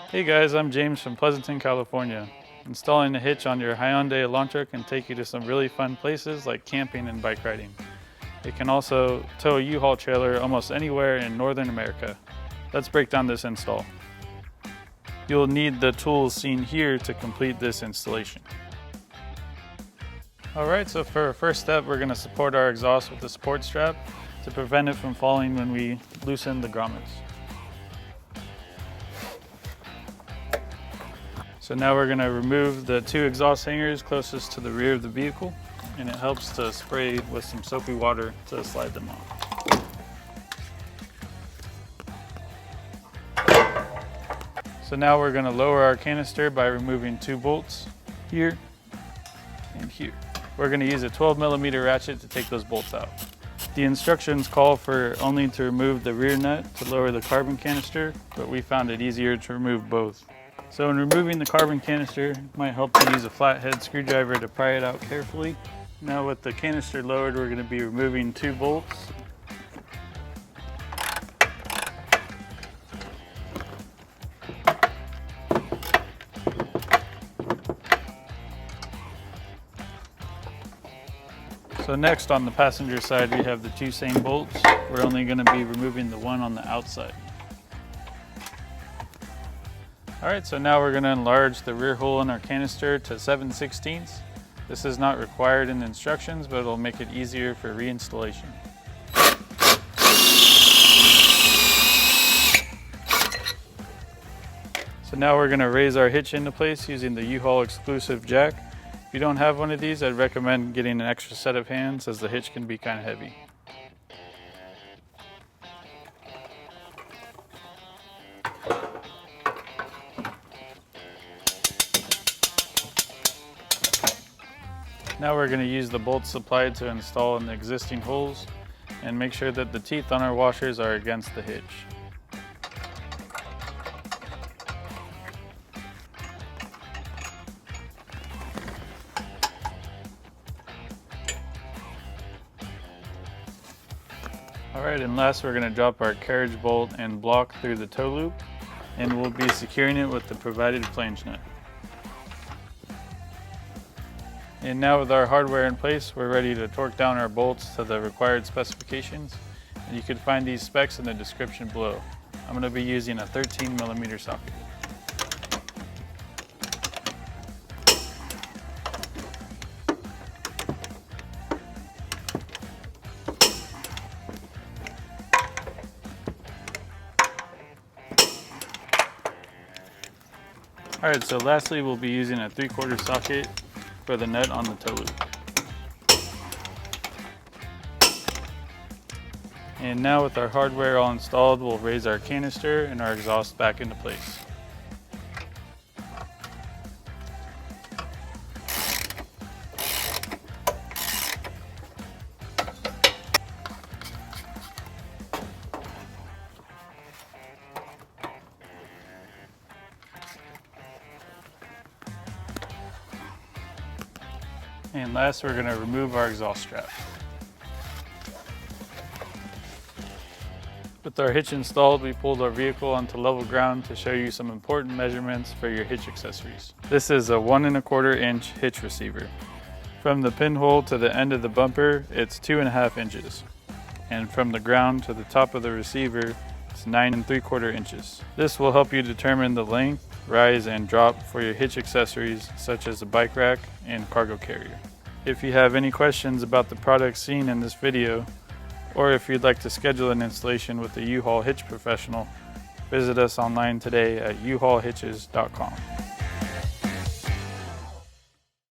Hey guys, I'm James from Pleasanton, California. Installing a hitch on your Hyundai Elantra can take you to some really fun places like camping and bike riding. It can also tow a U-Haul trailer almost anywhere in Northern America. Let's break down this install. You'll need the tools seen here to complete this installation. Alright, so for our first step, we're going to support our exhaust with the support strap to prevent it from falling when we loosen the grommets. So now we're going to remove the two exhaust hangers closest to the rear of the vehicle, and it helps to spray with some soapy water to slide them off. So now we're going to lower our canister by removing two bolts here and here. We're going to use a 12mm ratchet to take those bolts out. The instructions call for only to remove the rear nut to lower the carbon canister, but we found it easier to remove both. So in removing the carbon canister, it might help to use a flathead screwdriver to pry it out carefully. Now with the canister lowered, we're going to be removing two bolts. So next on the passenger side, we have the two same bolts. We're only going to be removing the one on the outside. Alright, so now we're going to enlarge the rear hole in our canister to 7/16. This is not required in the instructions, but it'll make it easier for reinstallation. So now we're going to raise our hitch into place using the U-Haul exclusive jack. If you don't have one of these, I'd recommend getting an extra set of hands as the hitch can be kind of heavy. Now we're going to use the bolts supplied to install in the existing holes and make sure that the teeth on our washers are against the hitch. Alright, and last we're going to drop our carriage bolt and block through the toe loop, and we'll be securing it with the provided flange nut. And now with our hardware in place, we're ready to torque down our bolts to the required specifications. And you can find these specs in the description below. I'm going to be using a 13mm socket. Alright, so lastly we'll be using a 3/4 socket for the nut on the toe loop. And now with our hardware all installed, we'll raise our canister and our exhaust back into place. And last, we're going to remove our exhaust strap. With our hitch installed, we pulled our vehicle onto level ground to show you some important measurements for your hitch accessories. This is a 1 1/4 inch hitch receiver. From the pinhole to the end of the bumper, it's 2.5 inches. And from the ground to the top of the receiver, it's 9 3/4 inches. This will help you determine the length, rise, and drop for your hitch accessories such as a bike rack and cargo carrier. If you have any questions about the products seen in this video, or if you'd like to schedule an installation with a U-Haul Hitch Professional, visit us online today at uhaulhitches.com.